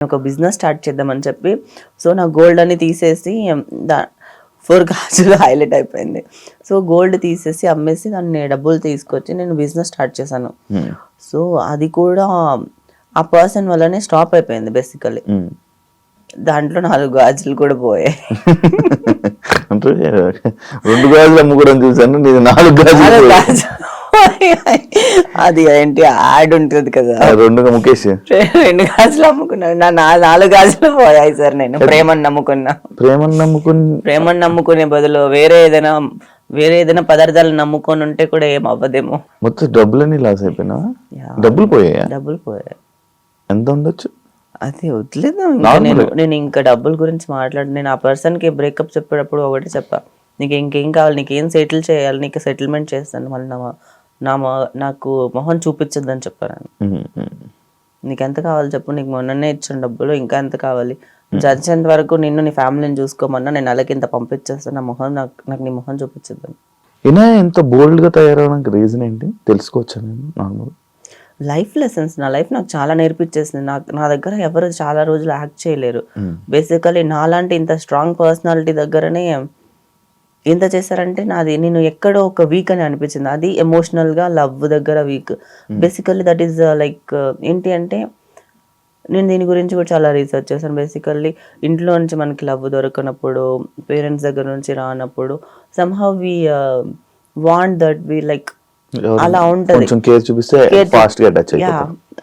ఒక business start చేద్దామని చెప్పి, సో నా గోల్డ్ అని తీసేసి 4 గాజులు హైలైట్ అయిపోయింది. సో గోల్డ్ తీసేసి అమ్మేసి దాన్ని డబ్బులు తీసుకొచ్చి నేను బిజినెస్ స్టార్ట్ చేశాను. సో అది కూడా ఆ పర్సన్ వల్లనే స్టాప్ అయిపోయింది బేసికలీ. దాంట్లో 4 గాజులు కూడా పోయాయి. అంటే 2 గాజులు అమ్ముకోవడం చూసాను, నేను 4 గాజులు. అది ఏంటి యాడ్ ఉంటుంది కదా, 2 ముఖేష్ 2 గాజులు అమ్ముకున్నాను, నా 4 గాజులు పోయాయి సార్. నేను ప్రేమను నమ్ముకునే బదులు వేరే ఏదైనా పదార్థాలు నమ్ముకొని ఉంటే కూడా ఏం అవ్వదేమో. మొత్తం డబ్బులని లాస్ అయిపోయినా? డబ్బులు పోయాయి. ఎంత ఉండొచ్చు? అది వదిలేదాం. నేను ఇంకా డబ్బుల గురించి నేను ఆ పర్సన్ కి బ్రేకప్ చెప్పేటప్పుడు ఒకటి చెప్పా, నీకు ఇంకేం కావాలి, నీకేం సెటిల్ చేయాలి, నీకు సెటిల్మెంట్ చేస్తాను, మళ్ళీ నాకు మొహం చూపించద్దని చెప్పాను. నీకు ఎంత కావాలి చెప్పు, నీకు మొన్ననే ఇచ్చిన డబ్బులు ఇంకా ఎంత కావాలి, చచ్చేంత వరకు నిన్ను నీ ఫ్యామిలీని చూసుకోమన్నా నేను అలాగే ఇంత పంపించేస్తాను, నా మొహం నాకు నీ మొహం చూపించద్దని. ఇలా ఎంత బోల్డ్ గా తయారవడానికి రీజన్ ఏంటి తెలుసుకోవచ్చా? నేను నార్మల్ లైఫ్ లెసన్స్, నా లైఫ్ నాకు చాలా నేర్పించేసింది. నా దగ్గర ఎవరు చాలా రోజులు యాక్ట్ చేయలేరు. బేసికలీ నాలాంటి ఇంత స్ట్రాంగ్ పర్సనాలిటీ దగ్గరనే ఎంత చేశారంటే, నేను ఎక్కడో ఒక వీక్ అని అనిపించింది. అది ఎమోషనల్ గా లవ్ దగ్గర week. Basically that is like ఏంటి అంటే, నేను దీని గురించి కూడా చాలా రీసెర్చ్ చేశాను. బేసికల్లీ ఇంట్లో నుంచి మనకి లవ్ దొరకనప్పుడు, పేరెంట్స్ దగ్గర నుంచి రానప్పుడు, somehow we want that we like అలా ఉంటది.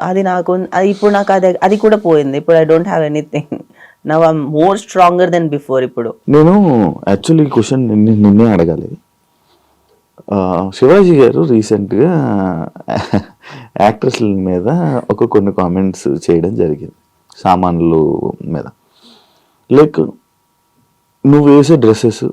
అది నాకు ఇప్పుడు నాకు అది కూడా పోయింది. ఇప్పుడు I don't have anything. Now I am more stronger then before. ఇప్పుడు నేను యాక్చువల్లీ ఈ క్వశ్చన్ నిన్నే అడగాలి. శివాజీ గారు రీసెంట్గా యాక్ట్రెస్ల మీద కొన్ని కామెంట్స్ చేయడం జరిగింది, సామాన్లు మీద. లైక్ నువ్వు వేసే డ్రెస్సెస్